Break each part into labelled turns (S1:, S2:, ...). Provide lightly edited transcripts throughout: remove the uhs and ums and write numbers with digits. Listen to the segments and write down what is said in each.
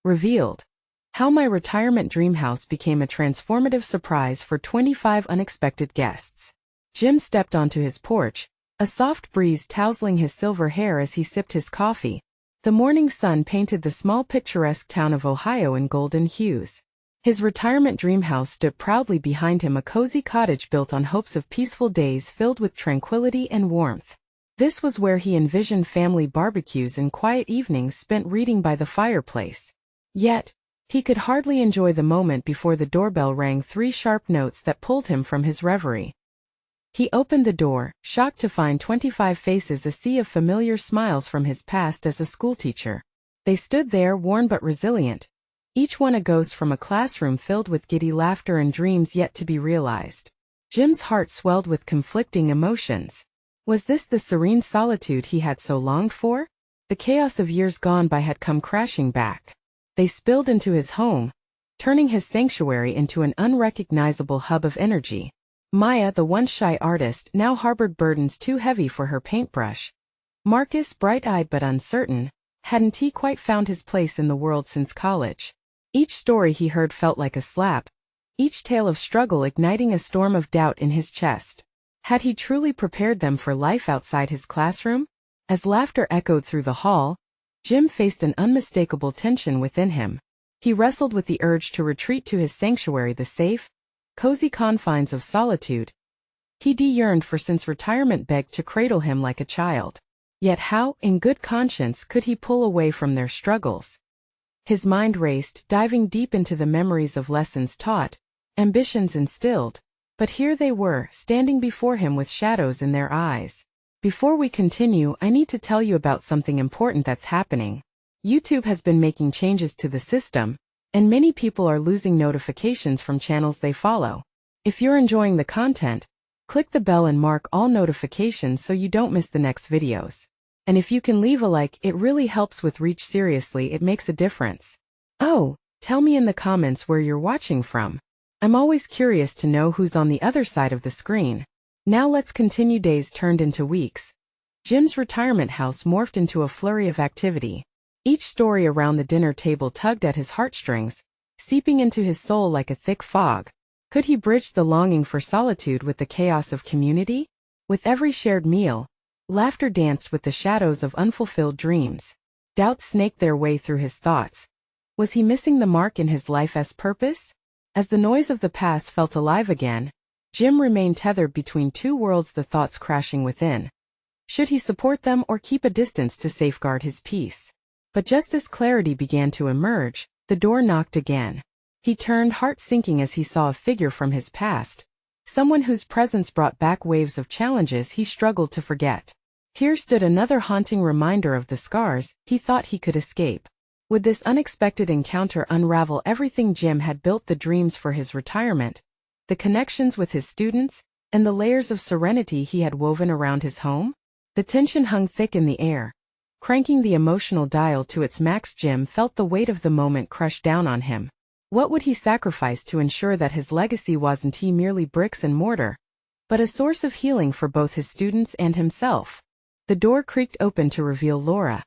S1: Revealed. How my retirement dream house became a transformative surprise for 25 unexpected guests. Jim stepped onto his porch, a soft breeze tousling his silver hair as he sipped his coffee. The morning sun painted the small picturesque town of Ohio in golden hues. His retirement dream house stood proudly behind him, a cozy cottage built on hopes of peaceful days filled with tranquility and warmth. This was where he envisioned family barbecues and quiet evenings spent reading by the fireplace. Yet, he could hardly enjoy the moment before the doorbell rang, 3 sharp notes that pulled him from his reverie. He opened the door, shocked to find 25 faces, a sea of familiar smiles from his past as a schoolteacher. They stood there, worn but resilient, each one a ghost from a classroom filled with giddy laughter and dreams yet to be realized. Jim's heart swelled with conflicting emotions. Was this the serene solitude he had so longed for? The chaos of years gone by had come crashing back. They spilled into his home, turning his sanctuary into an unrecognizable hub of energy. Maya, the once shy artist, now harbored burdens too heavy for her paintbrush. Marcus, bright-eyed but uncertain, hadn't he quite found his place in the world since college? Each story he heard felt like a slap, each tale of struggle igniting a storm of doubt in his chest. Had he truly prepared them for life outside his classroom? As laughter echoed through the hall, Jim faced an unmistakable tension within him. He wrestled with the urge to retreat to his sanctuary, the safe, cozy confines of solitude he yearned for since retirement begged to cradle him like a child. Yet how, in good conscience, could he pull away from their struggles? His mind raced, diving deep into the memories of lessons taught, ambitions instilled, but here they were, standing before him with shadows in their eyes. Before we continue, I need to tell you about something important that's happening. YouTube has been making changes to the system, and many people are losing notifications from channels they follow. If you're enjoying the content, click the bell and mark all notifications so you don't miss the next videos. And if you can leave a like, it really helps with reach. Seriously, it makes a difference. Oh, tell me in the comments where you're watching from. I'm always curious to know who's on the other side of the screen. Now let's continue. Days turned into weeks. Jim's retirement house morphed into a flurry of activity. Each story around the dinner table tugged at his heartstrings, seeping into his soul like a thick fog. Could he bridge the longing for solitude with the chaos of community? With every shared meal, laughter danced with the shadows of unfulfilled dreams. Doubts snaked their way through his thoughts. Was he missing the mark in his life's purpose? As the noise of the past felt alive again, Jim remained tethered between two worlds, the thoughts crashing within. Should he support them or keep a distance to safeguard his peace? But just as clarity began to emerge, the door knocked again. He turned, heart sinking as he saw a figure from his past, someone whose presence brought back waves of challenges he struggled to forget. Here stood another haunting reminder of the scars he thought he could escape. Would this unexpected encounter unravel everything Jim had built, the dreams for his retirement, the connections with his students, and the layers of serenity he had woven around his home? The tension hung thick in the air, cranking the emotional dial to its max. Jim felt the weight of the moment crush down on him. What would he sacrifice to ensure that his legacy wasn't merely bricks and mortar, but a source of healing for both his students and himself? The door creaked open to reveal Laura,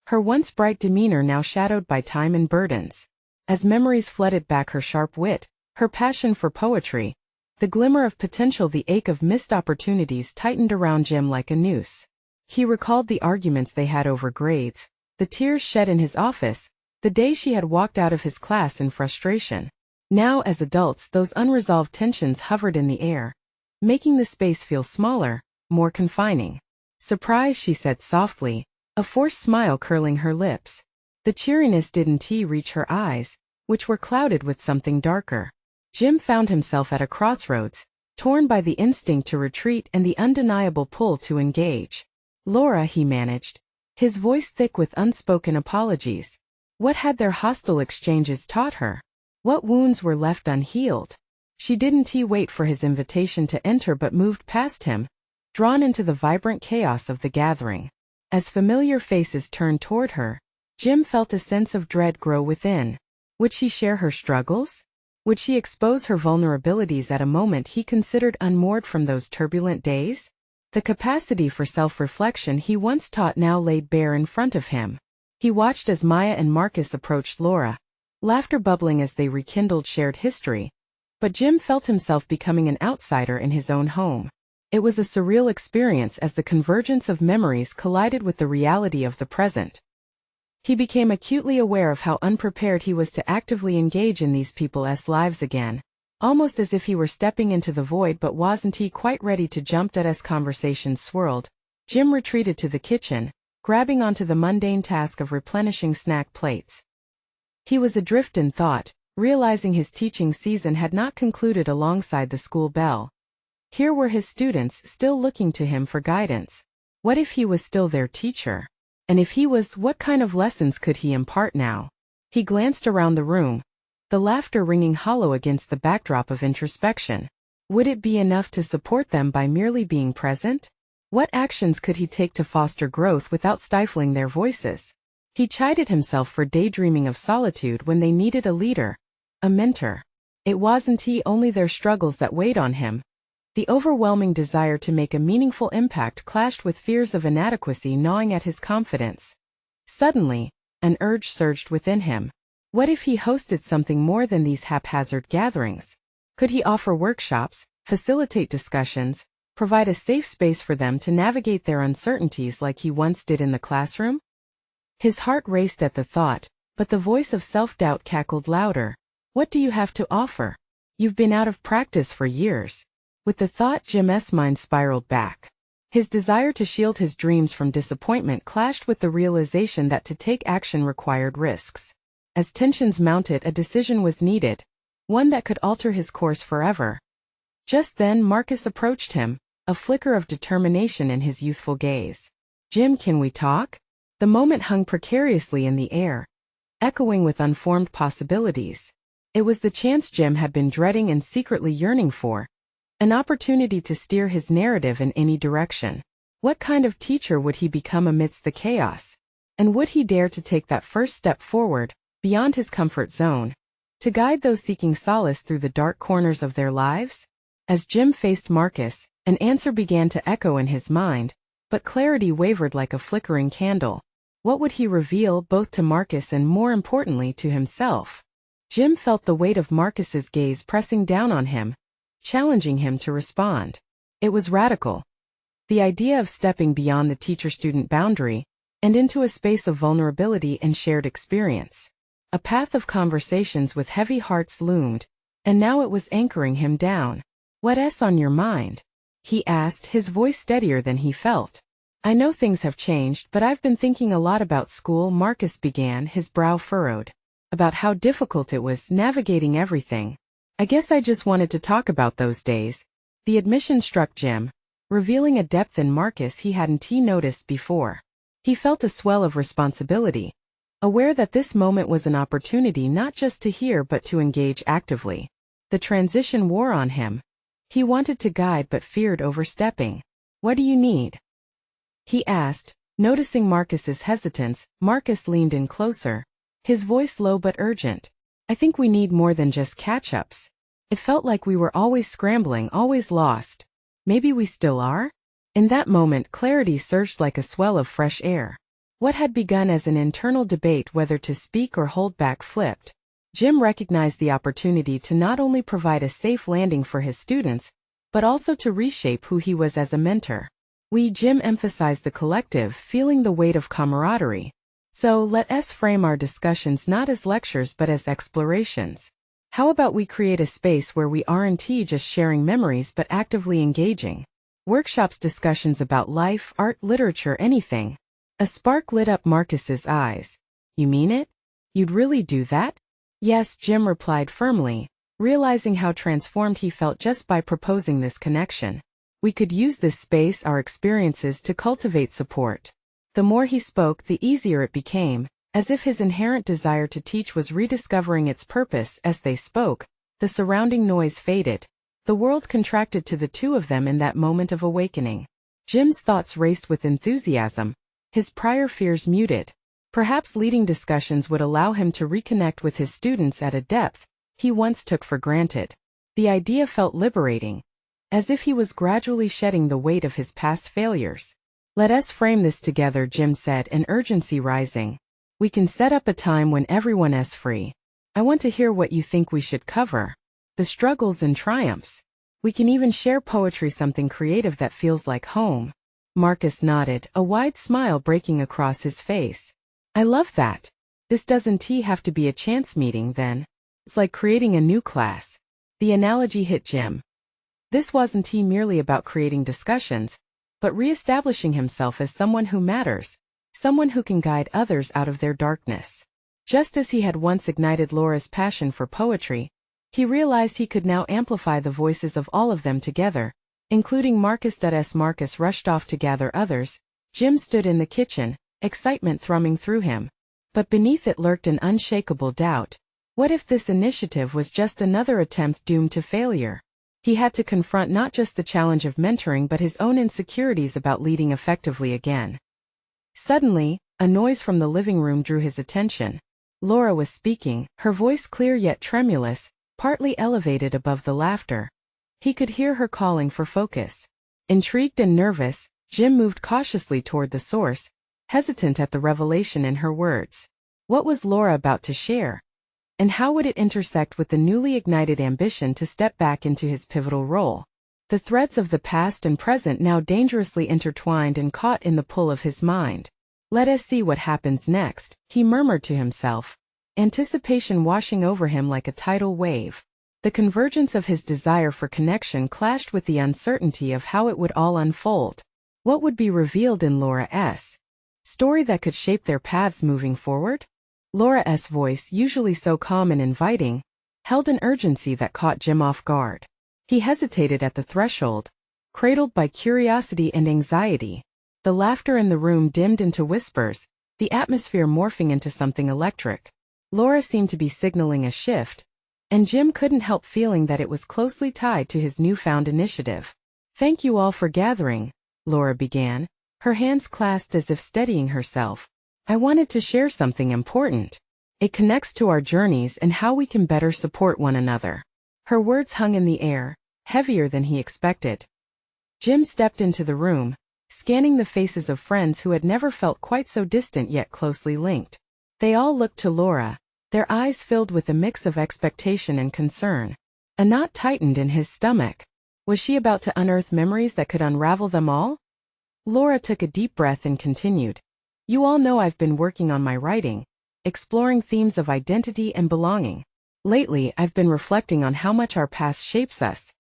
S1: her once bright demeanor now shadowed by time and burdens. As memories flooded back, her sharp wit, her passion for poetry, the glimmer of potential, the ache of missed opportunities tightened around Jim like a noose. He recalled the arguments they had over grades, the tears shed in his office, the day she had walked out of his class in frustration. Now, as adults, those unresolved tensions hovered in the air, making the space feel smaller, more confining. "Surprise," she said softly, a forced smile curling her lips. The cheeriness didn't reach her eyes, which were clouded with something darker. Jim found himself at a crossroads, torn by the instinct to retreat and the undeniable pull to engage. "Laura," he managed, his voice thick with unspoken apologies. What had their hostile exchanges taught her? What wounds were left unhealed? She didn't wait for his invitation to enter but moved past him, drawn into the vibrant chaos of the gathering. As familiar faces turned toward her, Jim felt a sense of dread grow within. Would she share her struggles? Would she expose her vulnerabilities at a moment he considered unmoored from those turbulent days? The capacity for self-reflection he once taught now laid bare in front of him. He watched as Maya and Marcus approached Laura, laughter bubbling as they rekindled shared history. But Jim felt himself becoming an outsider in his own home. It was a surreal experience as the convergence of memories collided with the reality of the present. He became acutely aware of how unprepared he was to actively engage in these people's lives again, almost as if he were stepping into the void. But wasn't he quite ready to jump as conversations swirled? Jim retreated to the kitchen, grabbing onto the mundane task of replenishing snack plates. He was adrift in thought, realizing his teaching season had not concluded alongside the school bell. Here were his students still looking to him for guidance. What if he was still their teacher? And if he was, what kind of lessons could he impart now? He glanced around the room, the laughter ringing hollow against the backdrop of introspection. Would it be enough to support them by merely being present? What actions could he take to foster growth without stifling their voices? He chided himself for daydreaming of solitude when they needed a leader, a mentor. It wasn't only their struggles that weighed on him. The overwhelming desire to make a meaningful impact clashed with fears of inadequacy gnawing at his confidence. Suddenly, an urge surged within him. What if he hosted something more than these haphazard gatherings? Could he offer workshops, facilitate discussions, provide a safe space for them to navigate their uncertainties like he once did in the classroom? His heart raced at the thought, but the voice of self-doubt cackled louder. What do you have to offer? You've been out of practice for years. With the thought, Jim's mind spiraled back. His desire to shield his dreams from disappointment clashed with the realization that to take action required risks. As tensions mounted, a decision was needed, one that could alter his course forever. Just then Marcus approached him, a flicker of determination in his youthful gaze. "Jim, can we talk?" The moment hung precariously in the air, echoing with unformed possibilities. It was the chance Jim had been dreading and secretly yearning for. An opportunity to steer his narrative in any direction. What kind of teacher would he become amidst the chaos? And would he dare to take that first step forward, beyond his comfort zone, to guide those seeking solace through the dark corners of their lives? As Jim faced Marcus, an answer began to echo in his mind, but clarity wavered like a flickering candle. What would he reveal both to Marcus and more importantly to himself? Jim felt the weight of Marcus's gaze pressing down on him, challenging him to respond. It was radical. The idea of stepping beyond the teacher-student boundary and into a space of vulnerability and shared experience. A path of conversations with heavy hearts loomed, and now it was anchoring him down. "What's on your mind?" he asked, his voice steadier than he felt. "I know things have changed, but I've been thinking a lot about school," Marcus began, his brow furrowed. "About how difficult it was navigating everything. I guess I just wanted to talk about those days." The admission struck Jim, revealing a depth in Marcus he hadn't noticed before. He felt a swell of responsibility, aware that this moment was an opportunity not just to hear but to engage actively. The transition wore on him. He wanted to guide but feared overstepping. "What do you need?" he asked, noticing Marcus's hesitance. Marcus leaned in closer, his voice low but urgent. "I think we need more than just catch-ups. It felt like we were always scrambling, always lost. Maybe we still are?" In that moment, clarity surged like a swell of fresh air. What had begun as an internal debate whether to speak or hold back flipped. Jim recognized the opportunity to not only provide a safe landing for his students, but also to reshape who he was as a mentor. Jim emphasized the collective, feeling the weight of camaraderie. So let us frame our discussions not as lectures but as explorations. How about we create a space where we aren't just sharing memories but actively engaging? Workshops, discussions about life, art, literature, anything. A spark lit up Marcus's eyes. "You mean it? You'd really do that?" "Yes," Jim replied firmly, realizing how transformed he felt just by proposing this connection. "We could use this space, our experiences, to cultivate support." The more he spoke, the easier it became, as if his inherent desire to teach was rediscovering its purpose. As they spoke, the surrounding noise faded. The world contracted to the two of them in that moment of awakening. Jim's thoughts raced with enthusiasm, his prior fears muted. Perhaps leading discussions would allow him to reconnect with his students at a depth he once took for granted. The idea felt liberating, as if he was gradually shedding the weight of his past failures. "Let us frame this together," Jim said, an urgency rising. "We can set up a time when everyone is free. I want to hear what you think we should cover. The struggles and triumphs. We can even share poetry, something creative that feels like home. Marcus nodded, a wide smile breaking across his face. I love that. This doesn't have to be a chance meeting then. It's like creating a new class. The analogy hit Jim. This wasn't merely about creating discussions, but re-establishing himself as someone who matters, someone who can guide others out of their darkness. Just as he had once ignited Laura's passion for poetry, he realized he could now amplify the voices of all of them together, including Marcus. As Marcus rushed off to gather others, Jim stood in the kitchen, excitement thrumming through him. But beneath it lurked an unshakable doubt. What if this initiative was just another attempt doomed to failure? He had to confront not just the challenge of mentoring but his own insecurities about leading effectively again. Suddenly, a noise from the living room drew his attention. Laura was speaking, her voice clear yet tremulous, partly elevated above the laughter. He could hear her calling for focus. Intrigued and nervous, Jim moved cautiously toward the source, hesitant at the revelation in her words. What was Laura about to share? And how would it intersect with the newly ignited ambition to step back into his pivotal role? The threads of the past and present now dangerously intertwined and caught in the pull of his mind. Let us see what happens next, he murmured to himself, anticipation washing over him like a tidal wave. The convergence of his desire for connection clashed with the uncertainty of how it would all unfold. What would be revealed in Laura's story that could shape their paths moving forward? Laura's voice, usually so calm and inviting, held an urgency that caught Jim off guard. He hesitated at the threshold, cradled by curiosity and anxiety. The laughter in the room dimmed into whispers, the atmosphere morphing into something electric. Laura seemed to be signaling a shift, and Jim couldn't help feeling that it was closely tied to his newfound initiative. Thank you all for gathering, Laura began, her hands clasped as if steadying herself. I wanted to share something important. It connects to our journeys and how we can better support one another. Her words hung in the air, heavier than he expected. Jim stepped into the room, scanning the faces of friends who had never felt quite so distant yet closely linked. They all looked to Laura, their eyes filled with a mix of expectation and concern. A knot tightened in his stomach. Was she about to unearth memories that could unravel them all? Laura took a deep breath and continued. You all know I've been working on my writing, exploring themes of identity and belonging. Lately, I've been reflecting on how much our past shapes us,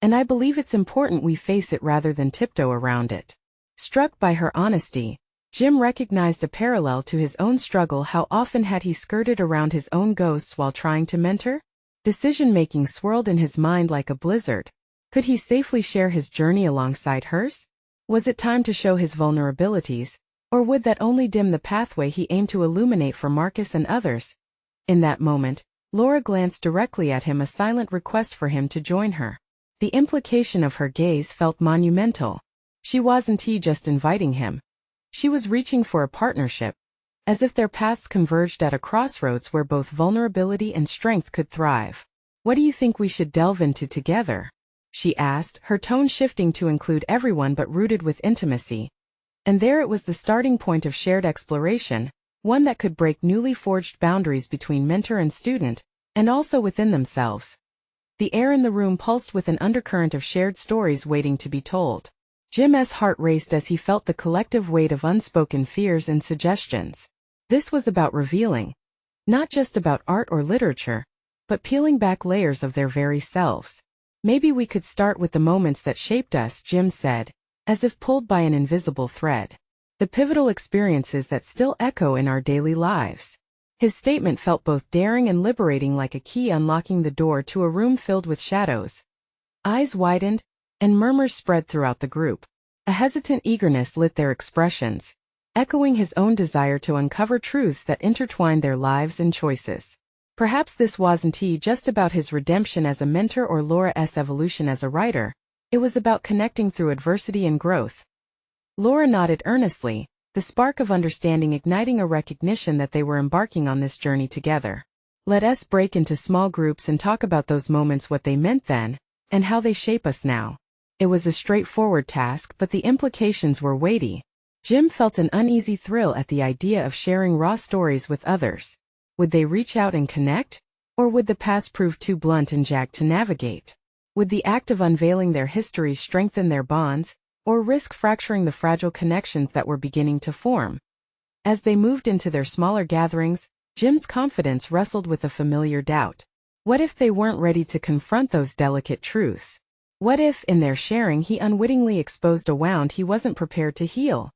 S1: and I believe it's important we face it rather than tiptoe around it. Struck by her honesty, Jim recognized a parallel to his own struggle. How often had he skirted around his own ghosts while trying to mentor? Decision-making swirled in his mind like a blizzard. Could he safely share his journey alongside hers? Was it time to show his vulnerabilities, or would that only dim the pathway he aimed to illuminate for Marcus and others? In that moment, Laura glanced directly at him, a silent request for him to join her. The implication of her gaze felt monumental. She wasn't just inviting him. She was reaching for a partnership, as if their paths converged at a crossroads where both vulnerability and strength could thrive. What do you think we should delve into together? She asked, her tone shifting to include everyone but rooted with intimacy. And there it was, the starting point of shared exploration, one that could break newly forged boundaries between mentor and student, and also within themselves. The air in the room pulsed with an undercurrent of shared stories waiting to be told. Jim's heart raced as he felt the collective weight of unspoken fears and suggestions. This was about revealing, not just about art or literature, but peeling back layers of their very selves. Maybe we could start with the moments that shaped us, Jim said, as if pulled by an invisible thread. The pivotal experiences that still echo in our daily lives. His statement felt both daring and liberating, like a key unlocking the door to a room filled with shadows. Eyes widened, and murmurs spread throughout the group. A hesitant eagerness lit their expressions, echoing his own desire to uncover truths that intertwined their lives and choices. Perhaps this wasn't just about his redemption as a mentor or Laura's evolution as a writer. It was about connecting through adversity and growth. Laura nodded earnestly, the spark of understanding igniting a recognition that they were embarking on this journey together. Let us break into small groups and talk about those moments, what they meant then, and how they shape us now. It was a straightforward task, but the implications were weighty. Jim felt an uneasy thrill at the idea of sharing raw stories with others. Would they reach out and connect? Or would the past prove too blunt and jagged to navigate? Would the act of unveiling their histories strengthen their bonds, or risk fracturing the fragile connections that were beginning to form? As they moved into their smaller gatherings, Jim's confidence wrestled with a familiar doubt. What if they weren't ready to confront those delicate truths? What if, in their sharing, he unwittingly exposed a wound he wasn't prepared to heal?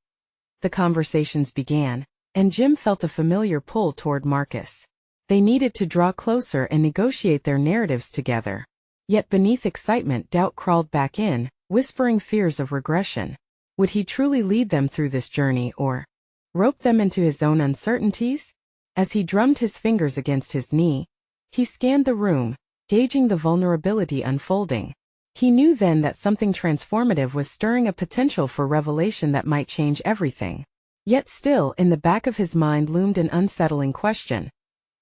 S1: The conversations began, and Jim felt a familiar pull toward Marcus. They needed to draw closer and negotiate their narratives together. Yet beneath excitement, doubt crawled back in, whispering fears of regression. Would he truly lead them through this journey or rope them into his own uncertainties? As he drummed his fingers against his knee, he scanned the room, gauging the vulnerability unfolding. He knew then that something transformative was stirring, a potential for revelation that might change everything. Yet still, in the back of his mind loomed an unsettling question.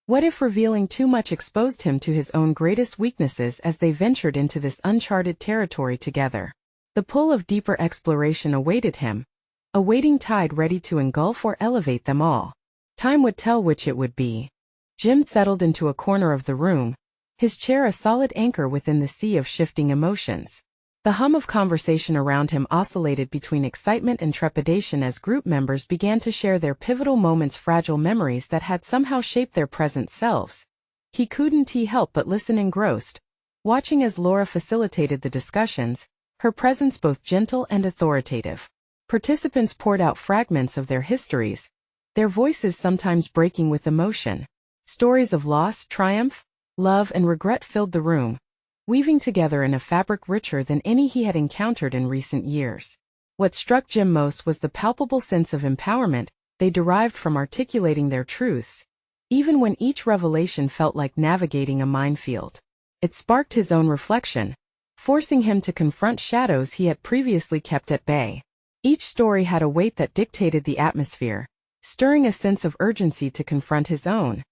S1: What if revealing too much exposed him to his own greatest weaknesses as they ventured into this uncharted territory together? The pull of deeper exploration awaited him, a waiting tide ready to engulf or elevate them all. Time would tell which it would be. Jim settled into a corner of the room, his chair a solid anchor within the sea of shifting emotions. The hum of conversation around him oscillated between excitement and trepidation as group members began to share their pivotal moments, fragile memories that had somehow shaped their present selves. He couldn't help but listen engrossed, watching as Laura facilitated the discussions, her presence both gentle and authoritative. Participants poured out fragments of their histories, their voices sometimes breaking with emotion. Stories of loss, triumph, love, and regret filled the room, weaving together in a fabric richer than any he had encountered in recent years. What struck Jim most was the palpable sense of empowerment they derived from articulating their truths, even when each revelation felt like navigating a minefield. It sparked his own reflection, forcing him to confront shadows he had previously kept at bay. Each story had a weight that dictated the atmosphere, stirring a sense of urgency to confront his own.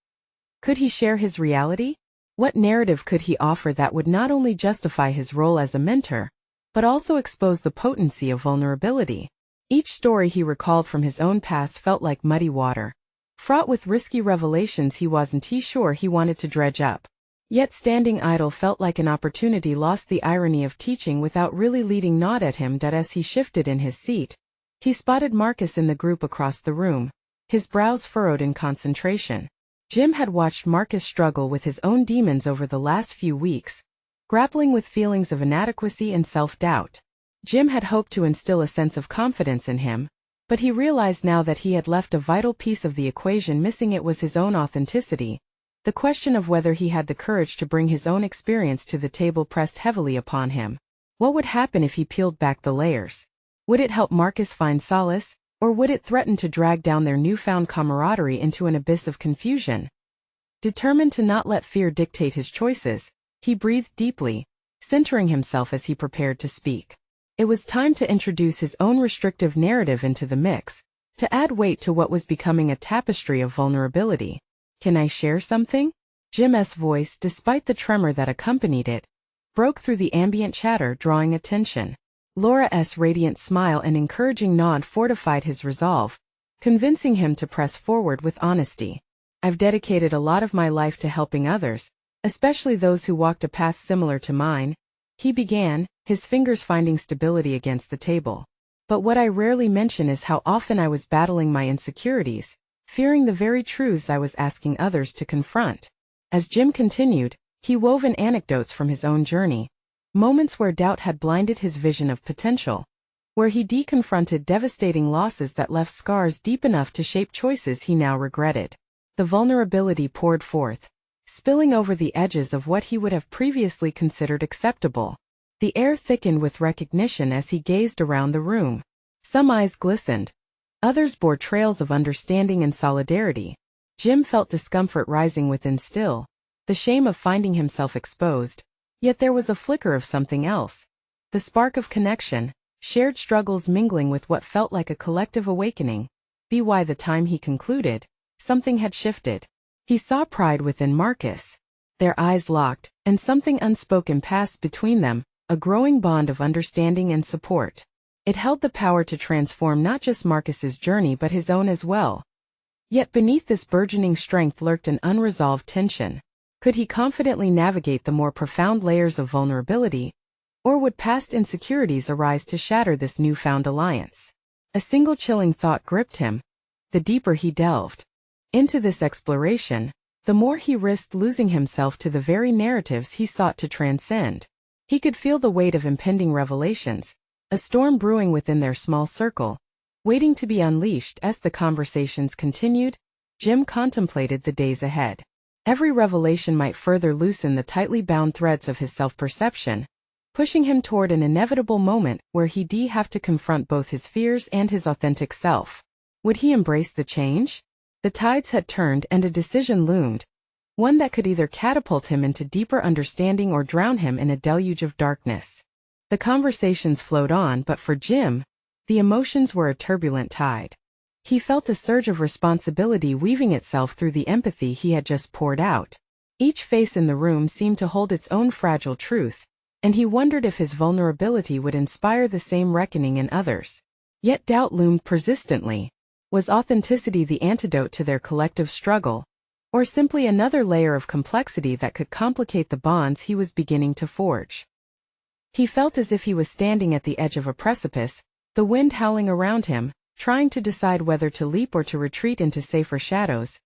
S1: Could he share his reality? What narrative could he offer that would not only justify his role as a mentor, but also expose the potency of vulnerability? Each story he recalled from his own past felt like muddy water, fraught with risky revelations he wasn't sure he wanted to dredge up. Yet standing idle felt like an opportunity lost, the irony of teaching without really leading gnawed at him. As he shifted in his seat, he spotted Marcus in the group across the room, his brows furrowed in concentration. Jim had watched Marcus struggle with his own demons over the last few weeks, grappling with feelings of inadequacy and self-doubt. Jim had hoped to instill a sense of confidence in him, but he realized now that he had left a vital piece of the equation missing. It was his own authenticity. The question of whether he had the courage to bring his own experience to the table pressed heavily upon him. What would happen if he peeled back the layers? Would it help Marcus find solace, or would it threaten to drag down their newfound camaraderie into an abyss of confusion? Determined to not let fear dictate his choices, he breathed deeply, centering himself as he prepared to speak. It was time to introduce his own restrictive narrative into the mix, to add weight to what was becoming a tapestry of vulnerability. Can I share something? Jim's voice, despite the tremor that accompanied it, broke through the ambient chatter, drawing attention. Laura's radiant smile and encouraging nod fortified his resolve, convincing him to press forward with honesty. I've dedicated a lot of my life to helping others, especially those who walked a path similar to mine, he began, his fingers finding stability against the table. But what I rarely mention is how often I was battling my insecurities, fearing the very truths I was asking others to confront. As Jim continued, he wove in anecdotes from his own journey, moments where doubt had blinded his vision of potential, where he confronted devastating losses that left scars deep enough to shape choices he now regretted. The vulnerability poured forth, spilling over the edges of what he would have previously considered acceptable. The air thickened with recognition as he gazed around the room. Some eyes glistened, others bore trails of understanding and solidarity. Jim felt discomfort rising within still, the shame of finding himself exposed. Yet there was a flicker of something else. The spark of connection, shared struggles mingling with what felt like a collective awakening. By the time he concluded, something had shifted. He saw pride within Marcus. Their eyes locked, and something unspoken passed between them, a growing bond of understanding and support. It held the power to transform not just Marcus's journey but his own as well. Yet beneath this burgeoning strength lurked an unresolved tension. Could he confidently navigate the more profound layers of vulnerability, or would past insecurities arise to shatter this newfound alliance? A single chilling thought gripped him. The deeper he delved into this exploration, the more he risked losing himself to the very narratives he sought to transcend. He could feel the weight of impending revelations, a storm brewing within their small circle, waiting to be unleashed. As the conversations continued, Jim contemplated the days ahead. Every revelation might further loosen the tightly bound threads of his self-perception, pushing him toward an inevitable moment where he'd have to confront both his fears and his authentic self. Would he embrace the change? The tides had turned and a decision loomed, one that could either catapult him into deeper understanding or drown him in a deluge of darkness. The conversations flowed on, but for Jim, the emotions were a turbulent tide. He felt a surge of responsibility weaving itself through the empathy he had just poured out. Each face in the room seemed to hold its own fragile truth, and he wondered if his vulnerability would inspire the same reckoning in others. Yet doubt loomed persistently. Was authenticity the antidote to their collective struggle, or simply another layer of complexity that could complicate the bonds he was beginning to forge? He felt as if he was standing at the edge of a precipice, the wind howling around him, trying to decide whether to leap or to retreat into safer shadows.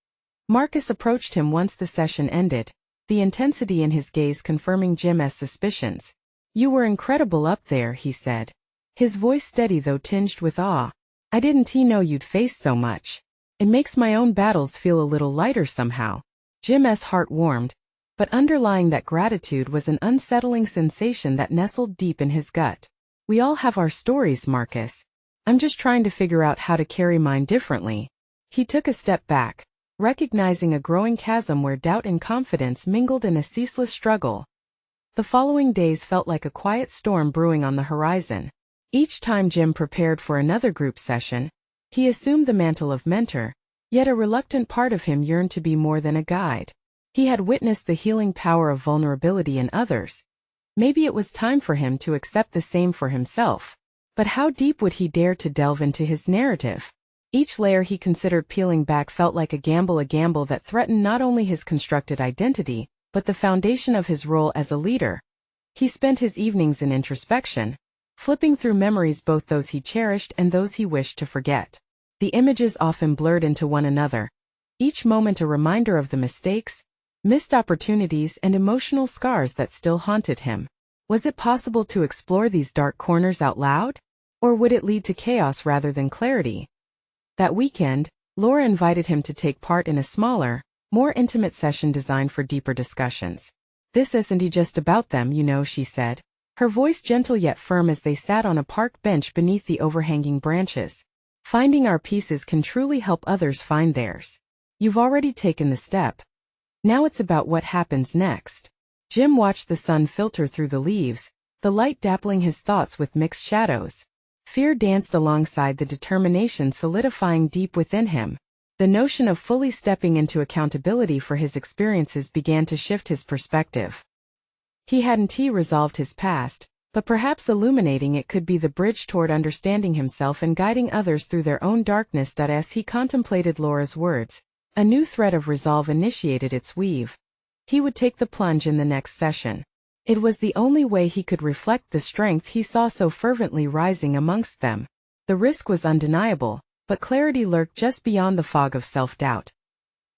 S1: Marcus approached him once the session ended, the intensity in his gaze confirming Jim's suspicions. "You were incredible up there," he said, his voice steady though tinged with awe. "I didn't know you'd faced so much. It makes my own battles feel a little lighter somehow." Jim's heart warmed, but underlying that gratitude was an unsettling sensation that nestled deep in his gut. "We all have our stories, Marcus. I'm just trying to figure out how to carry mine differently." He took a step back, recognizing a growing chasm where doubt and confidence mingled in a ceaseless struggle. The following days felt like a quiet storm brewing on the horizon. Each time Jim prepared for another group session, he assumed the mantle of mentor, yet a reluctant part of him yearned to be more than a guide. He had witnessed the healing power of vulnerability in others. Maybe it was time for him to accept the same for himself. But how deep would he dare to delve into his narrative? Each layer he considered peeling back felt like a gamble that threatened not only his constructed identity, but the foundation of his role as a leader. He spent his evenings in introspection, flipping through memories, both those he cherished and those he wished to forget. The images often blurred into one another, each moment a reminder of the mistakes, missed opportunities, and emotional scars that still haunted him. Was it possible to explore these dark corners out loud? Or would it lead to chaos rather than clarity? That weekend, Laura invited him to take part in a smaller, more intimate session designed for deeper discussions. "This isn't just about them, she said, her voice gentle yet firm as they sat on a park bench beneath the overhanging branches. "Finding our pieces can truly help others find theirs. You've already taken the step. Now it's about what happens next." Jim watched the sun filter through the leaves, the light dappling his thoughts with mixed shadows. Fear danced alongside the determination solidifying deep within him. The notion of fully stepping into accountability for his experiences began to shift his perspective. He hadn't resolved his past, but perhaps illuminating it could be the bridge toward understanding himself and guiding others through their own darkness. As he contemplated Laura's words, a new thread of resolve initiated its weave. He would take the plunge in the next session. It was the only way he could reflect the strength he saw so fervently rising amongst them. The risk was undeniable, but clarity lurked just beyond the fog of self-doubt.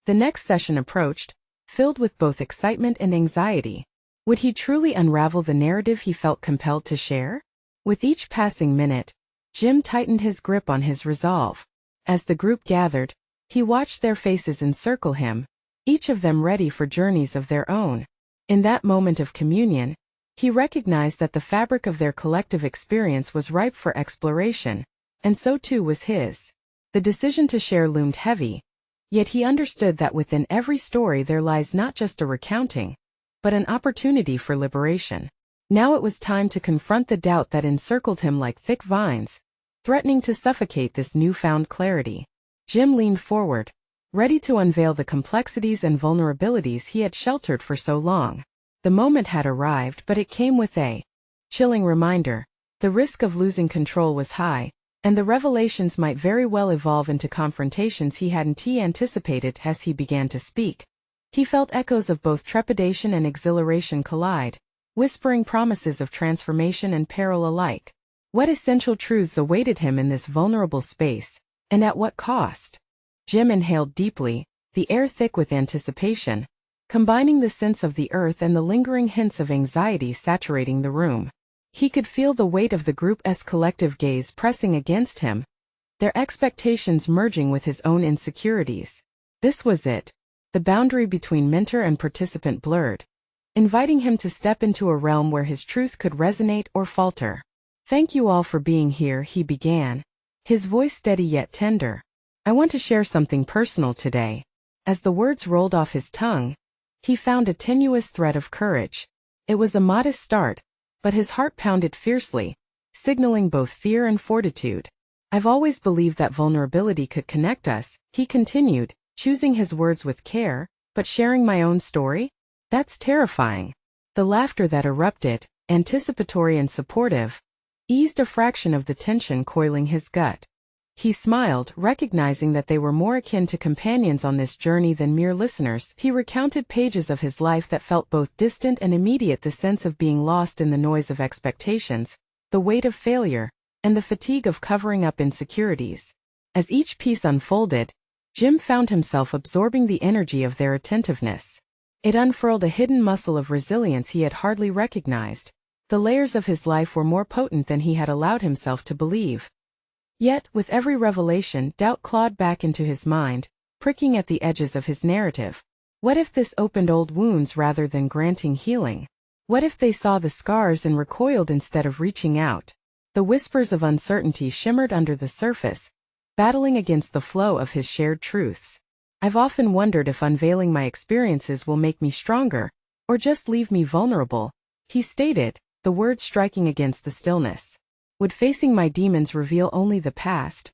S1: The next session approached, filled with both excitement and anxiety. Would he truly unravel the narrative he felt compelled to share? With each passing minute, Jim tightened his grip on his resolve. As the group gathered, he watched their faces encircle him, each of them ready for journeys of their own. In that moment of communion, he recognized that the fabric of their collective experience was ripe for exploration, and so too was his. The decision to share loomed heavy, yet he understood that within every story there lies not just a recounting, but an opportunity for liberation. Now it was time to confront the doubt that encircled him like thick vines, threatening to suffocate this newfound clarity. Jim leaned forward, ready to unveil the complexities and vulnerabilities he had sheltered for so long. The moment had arrived, but it came with a chilling reminder. The risk of losing control was high, and the revelations might very well evolve into confrontations he hadn't anticipated. As he began to speak, He felt echoes of both trepidation and exhilaration collide, whispering promises of transformation and peril alike. What essential truths awaited him in this vulnerable space, and at what cost? Jim inhaled deeply, the air thick with anticipation, combining the scents of the earth and the lingering hints of anxiety saturating the room. He could feel the weight of the group's collective gaze pressing against him, their expectations merging with his own insecurities. This was it, the boundary between mentor and participant blurred, inviting him to step into a realm where his truth could resonate or falter. "Thank you all for being here," he began, his voice steady yet tender. "I want to share something personal today." As the words rolled off his tongue, he found a tenuous thread of courage. It was a modest start, but his heart pounded fiercely, signaling both fear and fortitude. "I've always believed that vulnerability could connect us," he continued, choosing his words with care, "but sharing my own story? That's terrifying." The laughter that erupted, anticipatory and supportive, eased a fraction of the tension coiling his gut. He smiled, recognizing that they were more akin to companions on this journey than mere listeners. He recounted pages of his life that felt both distant and immediate, the sense of being lost in the noise of expectations, the weight of failure, and the fatigue of covering up insecurities. As each piece unfolded, Jim found himself absorbing the energy of their attentiveness. It unfurled a hidden muscle of resilience he had hardly recognized. The layers of his life were more potent than he had allowed himself to believe. Yet, with every revelation, doubt clawed back into his mind, pricking at the edges of his narrative. What if this opened old wounds rather than granting healing? What if they saw the scars and recoiled instead of reaching out? The whispers of uncertainty shimmered under the surface, battling against the flow of his shared truths. "I've often wondered if unveiling my experiences will make me stronger, or just leave me vulnerable," he stated, the words striking against the stillness. "Would facing my demons reveal only the past?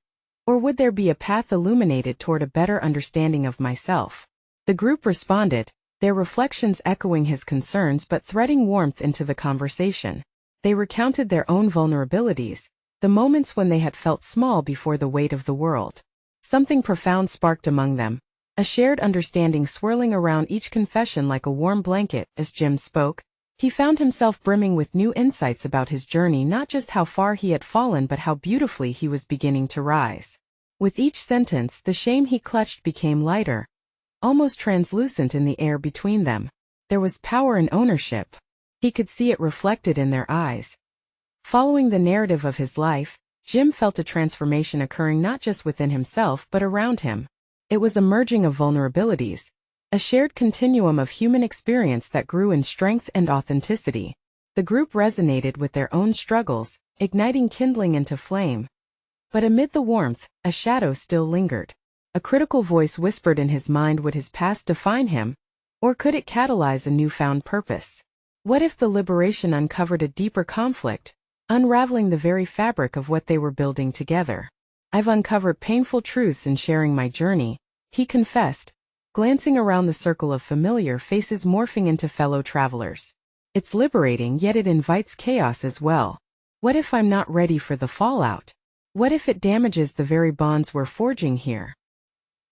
S1: Or would there be a path illuminated toward a better understanding of myself?" The group responded, their reflections echoing his concerns but threading warmth into the conversation. They recounted their own vulnerabilities, the moments when they had felt small before the weight of the world. Something profound sparked among them, a shared understanding swirling around each confession like a warm blanket. As Jim spoke, he found himself brimming with new insights about his journey, not just how far he had fallen but how beautifully he was beginning to rise. With each sentence, the shame he clutched became lighter, almost translucent in the air between them. There was power in ownership. He could see it reflected in their eyes. Following the narrative of his life, Jim felt a transformation occurring not just within himself but around him. It was a merging of vulnerabilities, a shared continuum of human experience that grew in strength and authenticity. The group resonated with their own struggles, igniting kindling into flame. But amid the warmth, a shadow still lingered. A critical voice whispered in his mind, would his past define him, or could it catalyze a newfound purpose? What if the liberation uncovered a deeper conflict, unraveling the very fabric of what they were building together? "I've uncovered painful truths in sharing my journey," he confessed, glancing around the circle of familiar faces morphing into fellow travelers. "It's liberating, yet it invites chaos as well. What if I'm not ready for the fallout? What if it damages the very bonds we're forging here?"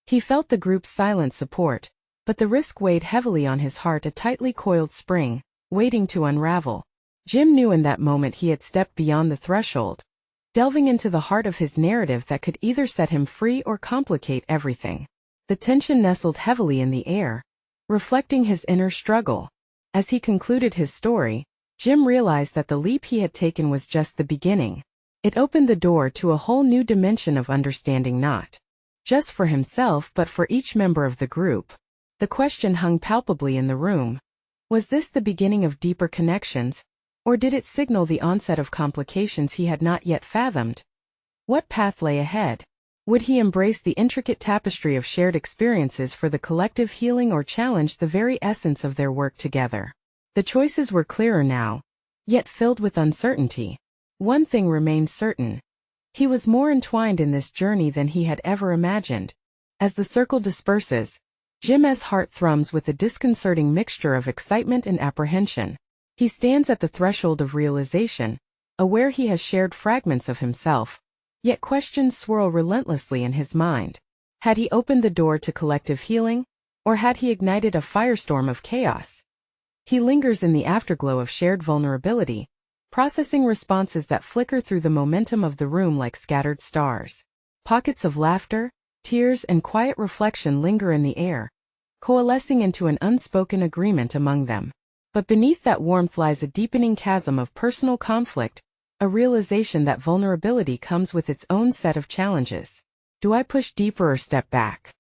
S1: He felt the group's silent support, but the risk weighed heavily on his heart, a tightly coiled spring, waiting to unravel. Jim knew in that moment he had stepped beyond the threshold, delving into the heart of his narrative that could either set him free or complicate everything. The tension nestled heavily in the air, reflecting his inner struggle. As he concluded his story, Jim realized that the leap he had taken was just the beginning. It opened the door to a whole new dimension of understanding, not just for himself but for each member of the group. The question hung palpably in the room. Was this the beginning of deeper connections, or did it signal the onset of complications he had not yet fathomed? What path lay ahead? Would he embrace the intricate tapestry of shared experiences for the collective healing, or challenge the very essence of their work together? The choices were clearer now, yet filled with uncertainty. One thing remained certain. He was more entwined in this journey than he had ever imagined. As the circle disperses, Jim's heart thrums with a disconcerting mixture of excitement and apprehension. He stands at the threshold of realization, aware he has shared fragments of himself, yet questions swirl relentlessly in his mind. Had he opened the door to collective healing, Or had he ignited a firestorm of chaos? He lingers in the afterglow of shared vulnerability, processing responses that flicker through the momentum of the room like scattered stars. Pockets of laughter, tears, and quiet reflection linger in the air, coalescing into an unspoken agreement among them. But beneath that warmth lies a deepening chasm of personal conflict, a realization that vulnerability comes with its own set of challenges. Do I push deeper or step back?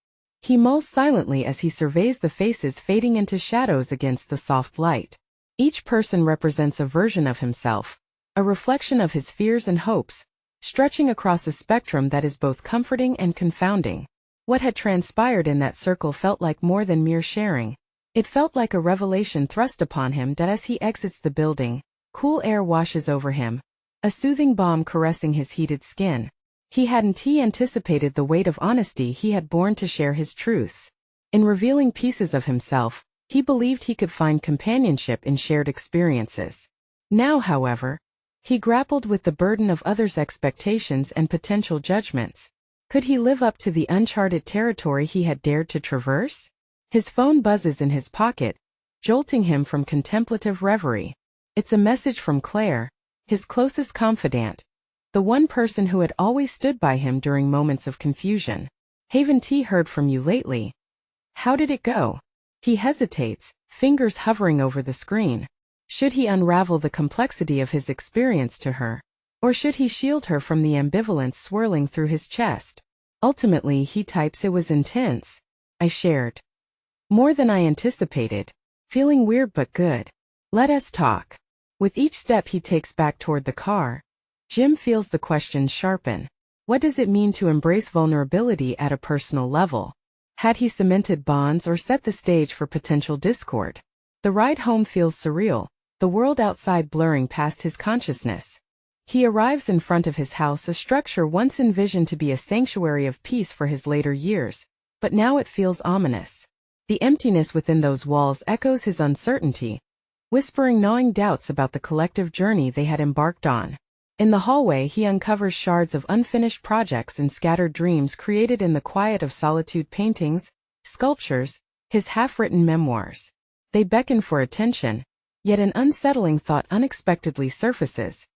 S1: He mulls silently as he surveys the faces fading into shadows against the soft light. Each person represents a version of himself, a reflection of his fears and hopes, stretching across a spectrum that is both comforting and confounding. What had transpired in that circle felt like more than mere sharing. It felt like a revelation thrust upon him that as he exits the building, cool air washes over him, a soothing balm caressing his heated skin. He hadn't anticipated the weight of honesty he had borne to share his truths. In revealing pieces of himself, he believed he could find companionship in shared experiences. Now, however, he grappled with the burden of others' expectations and potential judgments. Could he live up to the uncharted territory he had dared to traverse? His phone buzzes in his pocket, jolting him from contemplative reverie. It's a message from Claire, his closest confidant, the one person who had always stood by him during moments of confusion. Haven't heard from you lately? How did it go? He hesitates, fingers hovering over the screen. Should he unravel the complexity of his experience to her? Or should he shield her from the ambivalence swirling through his chest? Ultimately, he types, "It was intense. I shared more than I anticipated. Feeling weird but good. Let us talk." With each step he takes back toward the car, Jim feels the questions sharpen. What does it mean to embrace vulnerability at a personal level? Had he cemented bonds or set the stage for potential discord? The ride home feels surreal, the world outside blurring past his consciousness. He arrives in front of his house, a structure once envisioned to be a sanctuary of peace for his later years, but now it feels ominous. The emptiness within those walls echoes his uncertainty, whispering gnawing doubts about the collective journey they had embarked on. In the hallway he uncovers shards of unfinished projects and scattered dreams created in the quiet of solitude: paintings, sculptures, his half-written memoirs. They beckon for attention, yet an unsettling thought unexpectedly surfaces.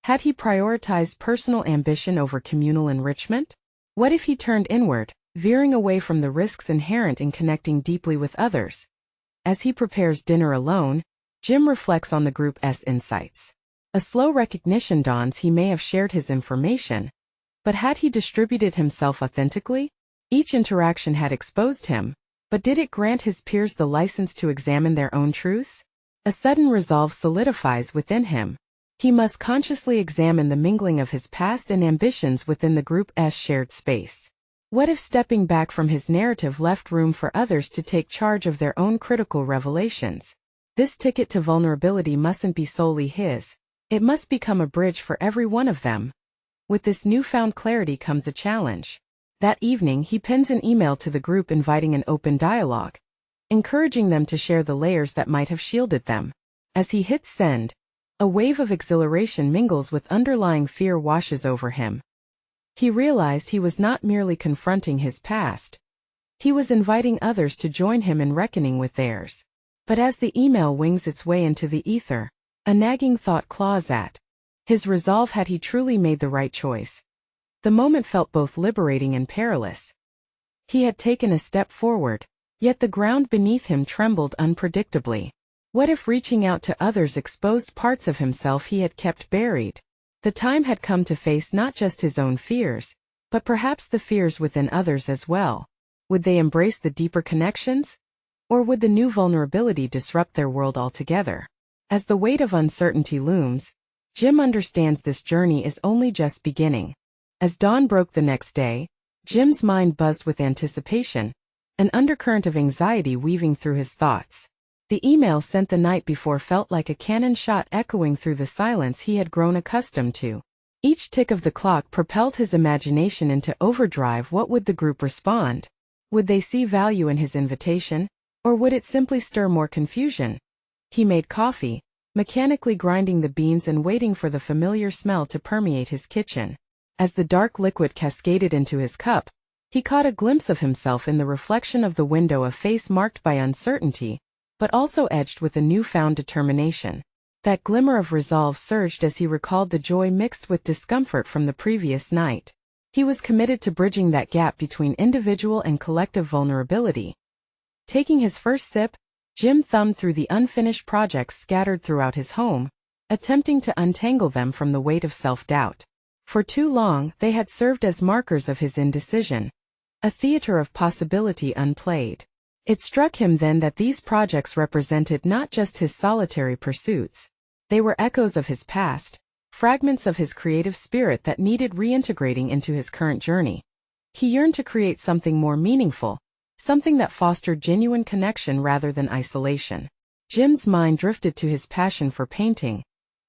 S1: Had he prioritized personal ambition over communal enrichment? What if he turned inward, veering away from the risks inherent in connecting deeply with others? As he prepares dinner alone, Jim reflects on the group's insights. A slow recognition dawns: he may have shared his information, but had he distributed himself authentically? Each interaction had exposed him, but did it grant his peers the license to examine their own truths? A sudden resolve solidifies within him. He must consciously examine the mingling of his past and ambitions within the group's shared space. What if stepping back from his narrative left room for others to take charge of their own critical revelations? This ticket to vulnerability mustn't be solely his. It must become a bridge for every one of them. With this newfound clarity comes a challenge. That evening he pens an email to the group inviting an open dialogue, encouraging them to share the layers that might have shielded them. As he hits send, a wave of exhilaration mingles with underlying fear washes over him. He realized he was not merely confronting his past. He was inviting others to join him in reckoning with theirs. But as the email wings its way into the ether, a nagging thought claws at his resolve. Had he truly made the right choice? The moment felt both liberating and perilous. He had taken a step forward, yet the ground beneath him trembled unpredictably. What if reaching out to others exposed parts of himself he had kept buried? The time had come to face not just his own fears, but perhaps the fears within others as well. Would they embrace the deeper connections? Or would the new vulnerability disrupt their world altogether? As the weight of uncertainty looms, Jim understands this journey is only just beginning. As dawn broke the next day, Jim's mind buzzed with anticipation, an undercurrent of anxiety weaving through his thoughts. The email sent the night before felt like a cannon shot echoing through the silence he had grown accustomed to. Each tick of the clock propelled his imagination into overdrive. What would the group respond? Would they see value in his invitation, or would it simply stir more confusion? He made coffee, mechanically grinding the beans and waiting for the familiar smell to permeate his kitchen. As the dark liquid cascaded into his cup, He caught a glimpse of himself in the reflection of the window, a face marked by uncertainty, but also edged with a newfound determination. That glimmer of resolve surged as he recalled the joy mixed with discomfort from the previous night. He was committed to bridging that gap between individual and collective vulnerability. Taking his first sip, Jim thumbed through the unfinished projects scattered throughout his home, attempting to untangle them from the weight of self-doubt. For too long, they had served as markers of his indecision, a theater of possibility unplayed. It struck him then that these projects represented not just his solitary pursuits. They were echoes of his past, fragments of his creative spirit that needed reintegrating into his current journey. He yearned to create something more meaningful, something that fostered genuine connection rather than isolation. Jim's mind drifted to his passion for painting,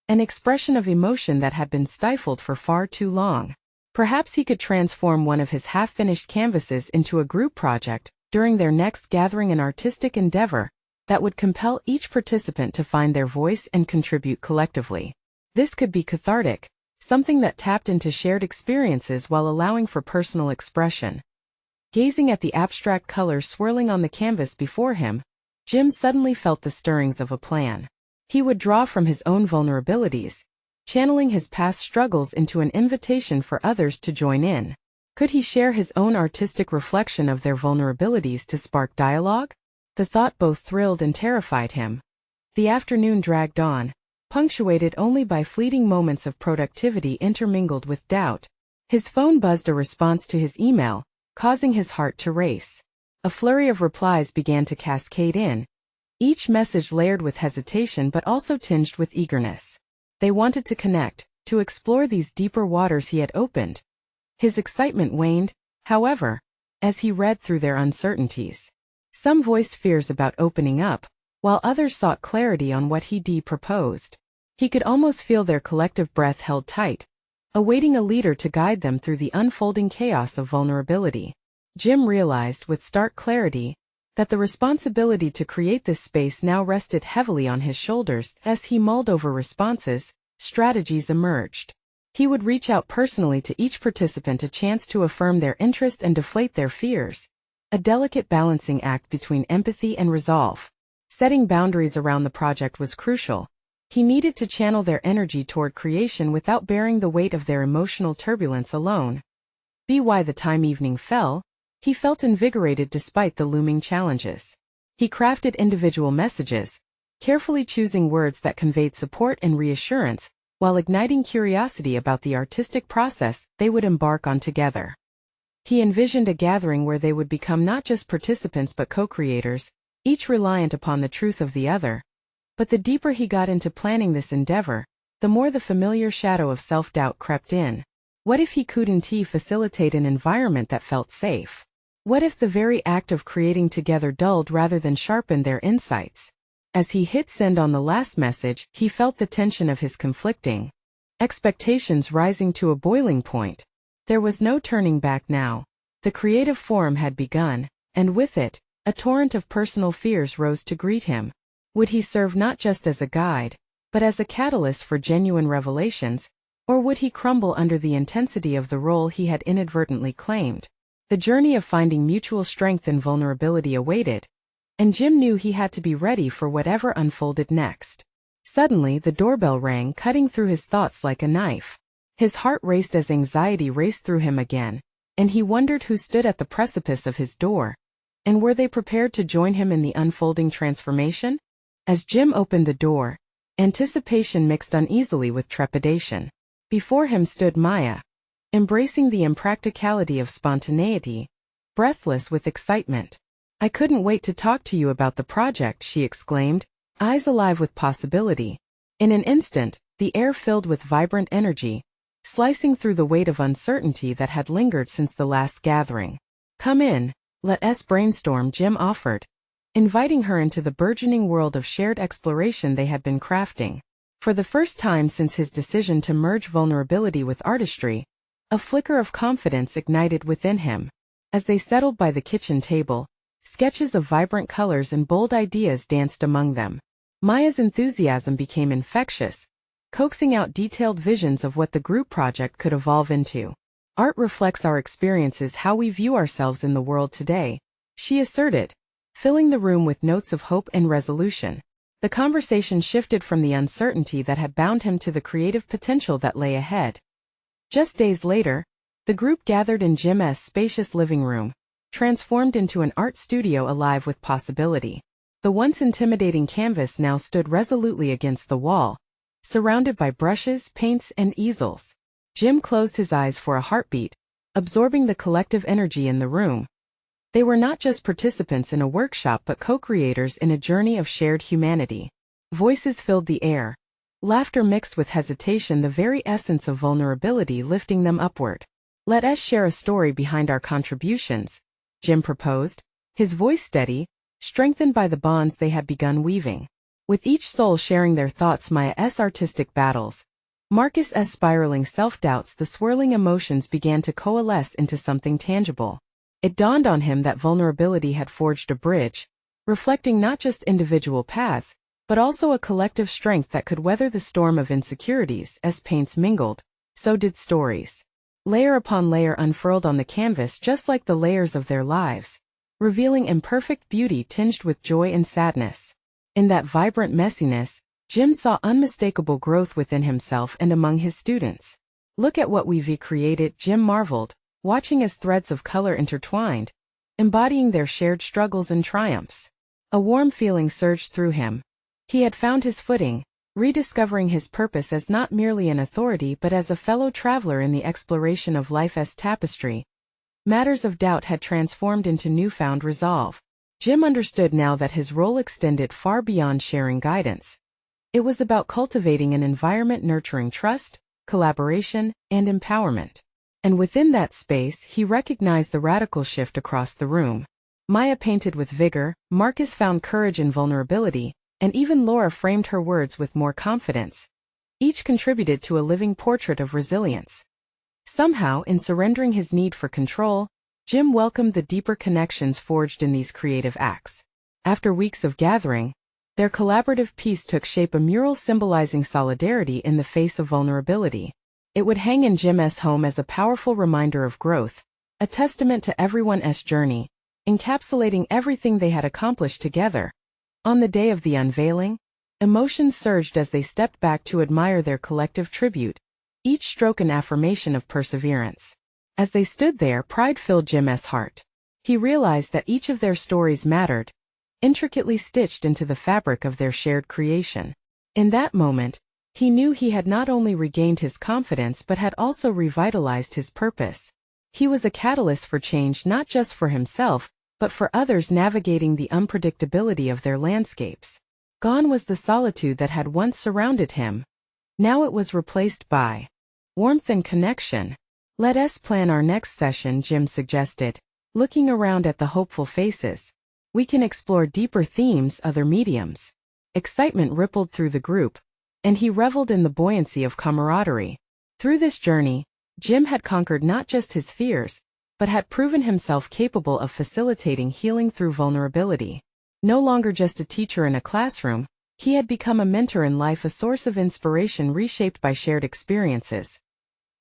S1: an expression of emotion that had been stifled for far too long. Perhaps he could transform one of his half-finished canvases into a group project during their next gathering, an artistic endeavor that would compel each participant to find their voice and contribute collectively. This could be cathartic, something that tapped into shared experiences while allowing for personal expression. Gazing at the abstract colors swirling on the canvas before him, Jim suddenly felt the stirrings of a plan. He would draw from his own vulnerabilities, channeling his past struggles into an invitation for others to join in. Could he share his own artistic reflection of their vulnerabilities to spark dialogue? The thought both thrilled and terrified him. The afternoon dragged on, punctuated only by fleeting moments of productivity intermingled with doubt. His phone buzzed, a response to his email, causing his heart to race. A flurry of replies began to cascade in, each message layered with hesitation but also tinged with eagerness. They wanted to connect, to explore these deeper waters he had opened. His excitement waned, however, as he read through their uncertainties. Some voiced fears about opening up, while others sought clarity on what he proposed. He could almost feel their collective breath held tight, awaiting a leader to guide them through the unfolding chaos of vulnerability. Jim realized with stark clarity that the responsibility to create this space now rested heavily on his shoulders. As he mulled over responses, strategies emerged. He would reach out personally to each participant, a chance to affirm their interest and deflate their fears, a delicate balancing act between empathy and resolve. Setting boundaries around the project was crucial. He needed to channel their energy toward creation without bearing the weight of their emotional turbulence alone. By the time evening fell, he felt invigorated despite the looming challenges. He crafted individual messages, carefully choosing words that conveyed support and reassurance, while igniting curiosity about the artistic process they would embark on together. He envisioned a gathering where they would become not just participants but co-creators, each reliant upon the truth of the other. But the deeper he got into planning this endeavor, the more the familiar shadow of self-doubt crept in. What if he couldn't facilitate an environment that felt safe? What if the very act of creating together dulled rather than sharpened their insights? As he hit send on the last message, he felt the tension of his conflicting expectations rising to a boiling point. There was no turning back now. The creative forum had begun, and with it, a torrent of personal fears rose to greet him. Would he serve not just as a guide, but as a catalyst for genuine revelations, or would he crumble under the intensity of the role he had inadvertently claimed? The journey of finding mutual strength and vulnerability awaited, and Jim knew he had to be ready for whatever unfolded next. Suddenly the doorbell rang, cutting through his thoughts like a knife. His heart raced as anxiety raced through him again, and he wondered who stood at the precipice of his door, and were they prepared to join him in the unfolding transformation? As Jim opened the door, anticipation mixed uneasily with trepidation. Before him stood Maya, embracing the impracticality of spontaneity, breathless with excitement. "I couldn't wait to talk to you about the project," she exclaimed, eyes alive with possibility. In an instant, the air filled with vibrant energy, slicing through the weight of uncertainty that had lingered since the last gathering. "Come in, let us brainstorm," Jim offered, inviting her into the burgeoning world of shared exploration they had been crafting. For the first time since his decision to merge vulnerability with artistry, a flicker of confidence ignited within him. As they settled by the kitchen table, sketches of vibrant colors and bold ideas danced among them. Maya's enthusiasm became infectious, coaxing out detailed visions of what the group project could evolve into. Art reflects our experiences, how we view ourselves in the world today, she asserted, filling the room with notes of hope and resolution. The conversation shifted from the uncertainty that had bound him to the creative potential that lay ahead. Just days later, the group gathered in Jim's spacious living room, transformed into an art studio alive with possibility. The once intimidating canvas now stood resolutely against the wall, surrounded by brushes, paints, and easels. Jim closed his eyes for a heartbeat, absorbing the collective energy in the room. They were not just participants in a workshop but co-creators in a journey of shared humanity. Voices filled the air, laughter mixed with hesitation, the very essence of vulnerability lifting them upward. "Let us share a story behind our contributions," Jim proposed, his voice steady, strengthened by the bonds they had begun weaving. With each soul sharing their thoughts, Maya's artistic battles, Marcus's spiraling self-doubts, the swirling emotions began to coalesce into something tangible. It dawned on him that vulnerability had forged a bridge, reflecting not just individual paths, but also a collective strength that could weather the storm of insecurities. As paints mingled, so did stories. Layer upon layer unfurled on the canvas, just like the layers of their lives, revealing imperfect beauty tinged with joy and sadness. In that vibrant messiness, Jim saw unmistakable growth within himself and among his students. "Look at what we've created," Jim marveled, watching as threads of color intertwined, embodying their shared struggles and triumphs. A warm feeling surged through him. He had found his footing, rediscovering his purpose as not merely an authority but as a fellow traveler in the exploration of life's tapestry. Matters of doubt had transformed into newfound resolve. Jim understood now that his role extended far beyond sharing guidance. It was about cultivating an environment nurturing trust, collaboration, and empowerment. And within that space, he recognized the radical shift across the room. Maya painted with vigor, Marcus found courage in vulnerability, and even Laura framed her words with more confidence. Each contributed to a living portrait of resilience. Somehow, in surrendering his need for control, Jim welcomed the deeper connections forged in these creative acts. After weeks of gathering, their collaborative piece took shape, a mural symbolizing solidarity in the face of vulnerability. It would hang in Jim's home as a powerful reminder of growth, a testament to everyone's journey, encapsulating everything they had accomplished together. On the day of the unveiling, emotions surged as they stepped back to admire their collective tribute, each stroke an affirmation of perseverance. As they stood there, pride filled Jim's heart. He realized that each of their stories mattered, intricately stitched into the fabric of their shared creation. In that moment, he knew he had not only regained his confidence but had also revitalized his purpose. He was a catalyst for change, not just for himself, but for others navigating the unpredictability of their landscapes. Gone was the solitude that had once surrounded him. Now it was replaced by warmth and connection. "Let us plan our next session," Jim suggested, looking around at the hopeful faces. "We can explore deeper themes, other mediums." Excitement rippled through the group, and he reveled in the buoyancy of camaraderie. Through this journey, Jim had conquered not just his fears, but had proven himself capable of facilitating healing through vulnerability. No longer just a teacher in a classroom, he had become a mentor in life, a source of inspiration reshaped by shared experiences.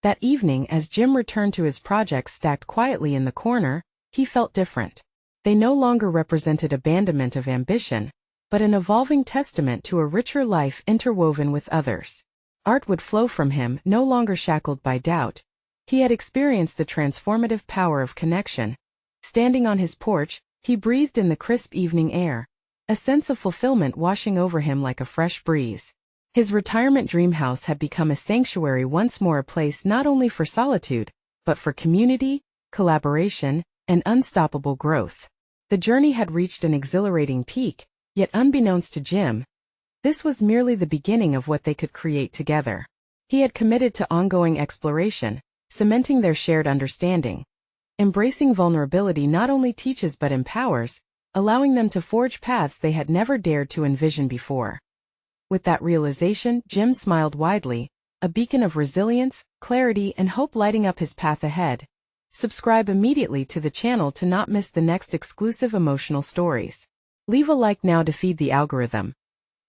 S1: That evening, as Jim returned to his projects stacked quietly in the corner, he felt different. They no longer represented abandonment of ambition, but an evolving testament to a richer life interwoven with others. Art would flow from him, no longer shackled by doubt. He had experienced the transformative power of connection. Standing on his porch, he breathed in the crisp evening air, a sense of fulfillment washing over him like a fresh breeze. His retirement dream house had become a sanctuary once more, a place not only for solitude, but for community, collaboration, and unstoppable growth. The journey had reached an exhilarating peak, yet unbeknownst to Jim, this was merely the beginning of what they could create together. He had committed to ongoing exploration, cementing their shared understanding. Embracing vulnerability not only teaches but empowers, allowing them to forge paths they had never dared to envision before. With that realization, Jim smiled widely, a beacon of resilience, clarity, and hope lighting up his path ahead. Subscribe immediately to the channel to not miss the next exclusive emotional stories. Leave a like now to feed the algorithm.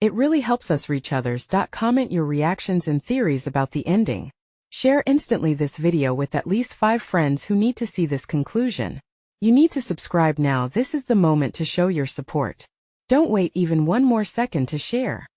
S1: It really helps us reach others. Comment your reactions and theories about the ending. Share instantly this video with at least 5 friends who need to see this conclusion. You need to subscribe now. This is the moment to show your support. Don't wait even one more second to share.